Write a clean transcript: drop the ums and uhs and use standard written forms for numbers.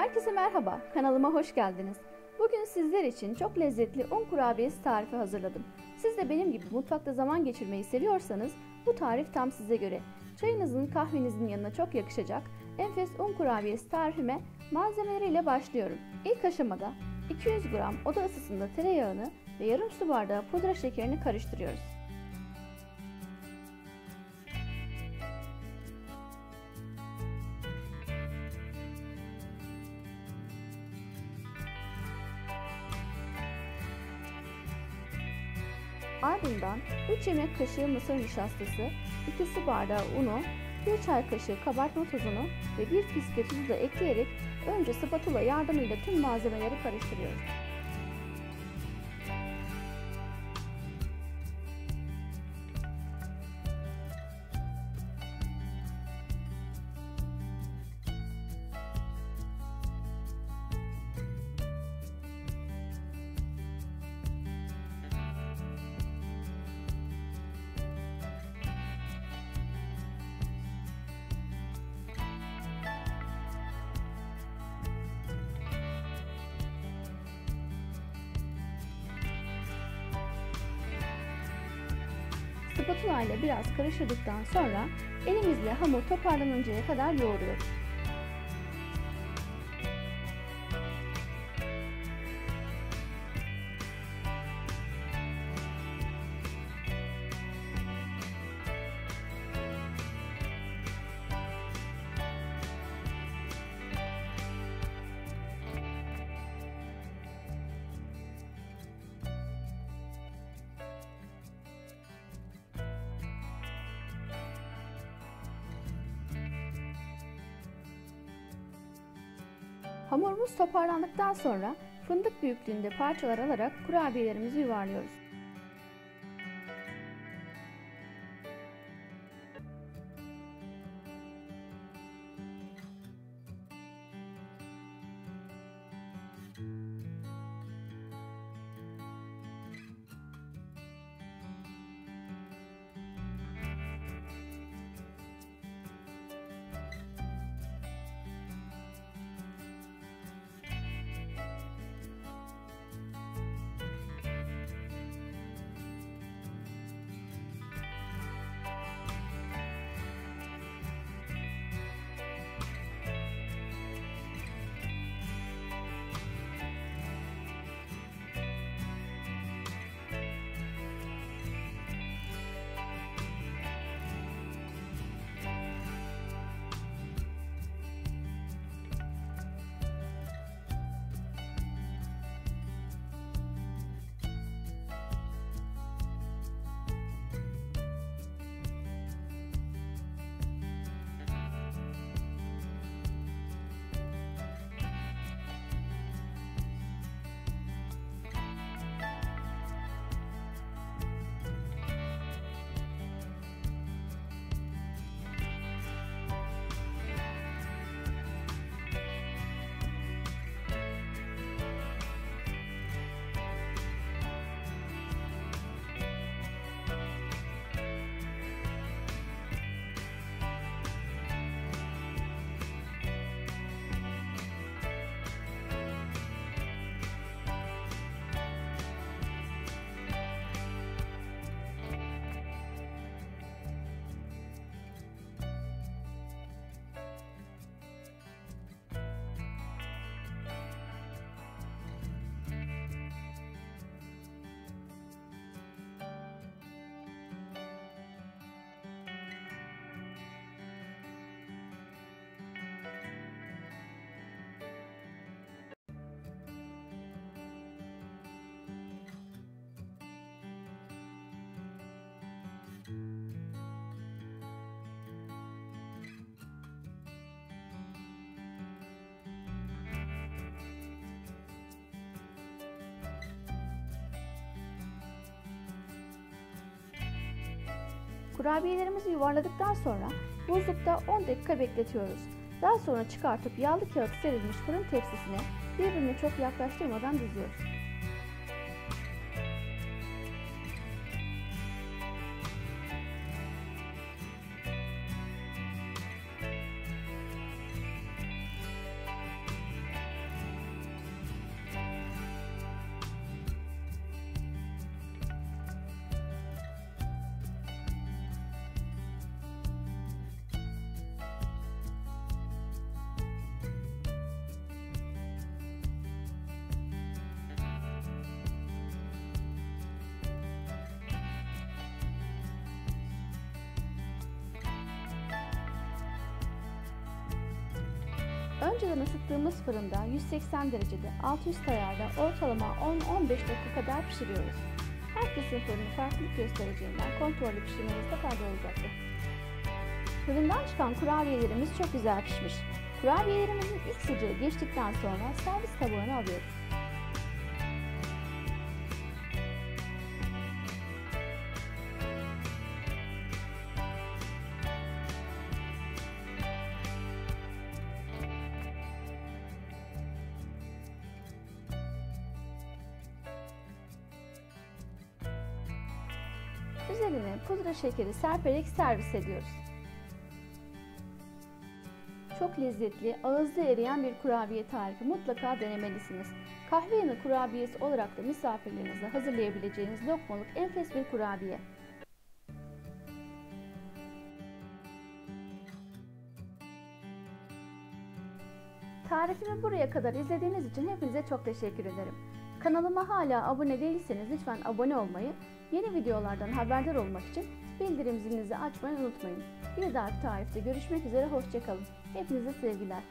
Herkese merhaba, kanalıma hoş geldiniz. Bugün sizler için çok lezzetli un kurabiyesi tarifi hazırladım. Siz de benim gibi mutfakta zaman geçirmeyi seviyorsanız bu tarif tam size göre. Çayınızın, kahvenizin yanına çok yakışacak enfes un kurabiyesi tarifime malzemeleriyle başlıyorum. İlk aşamada 200 gram oda ısısında tereyağını ve yarım su bardağı pudra şekerini karıştırıyoruz. Ardından 3 yemek kaşığı mısır nişastası, 2 su bardağı unu, 1 çay kaşığı kabartma tozunu ve 1 fiske tuzu da ekleyerek önce spatula yardımıyla tüm malzemeleri karıştırıyoruz. Spatula ile biraz karıştırdıktan sonra elimizle hamur toparlanıncaya kadar yoğuruyoruz. Hamurumuz toparlandıktan sonra fındık büyüklüğünde parçalar alarak kurabiyelerimizi yuvarlıyoruz. Kurabiyelerimizi yuvarladıktan sonra buzlukta 10 dakika bekletiyoruz. Daha sonra çıkartıp yağlı kağıt serilmiş fırın tepsisine birbirine çok yaklaştırmadan diziyoruz. Önceden ısıttığımız fırında 180 derecede 600 ayarda ortalama 10-15 dakika kadar pişiriyoruz. Herkesin fırını farklılık göstereceğinden kontrollü pişirmenizde fayda olacaktır. Fırından çıkan kurabiyelerimiz çok güzel pişmiş. Kurabiyelerimizin ilk sıcağı geçtikten sonra servis tabağına alıyoruz. Üzerine pudra şekeri serperek servis ediyoruz. Çok lezzetli, ağızda eriyen bir kurabiye tarifi mutlaka denemelisiniz. Kahve yanı kurabiyesi olarak da misafirlerinize hazırlayabileceğiniz lokmalık enfes bir kurabiye. Tarifimi buraya kadar izlediğiniz için hepinize çok teşekkür ederim. Kanalıma hala abone değilseniz lütfen abone olmayı, yeni videolardan haberdar olmak için bildirim zilinizi açmayı unutmayın. Bir dahaki tarifte görüşmek üzere, hoşça kalın. Hepinize sevgiler.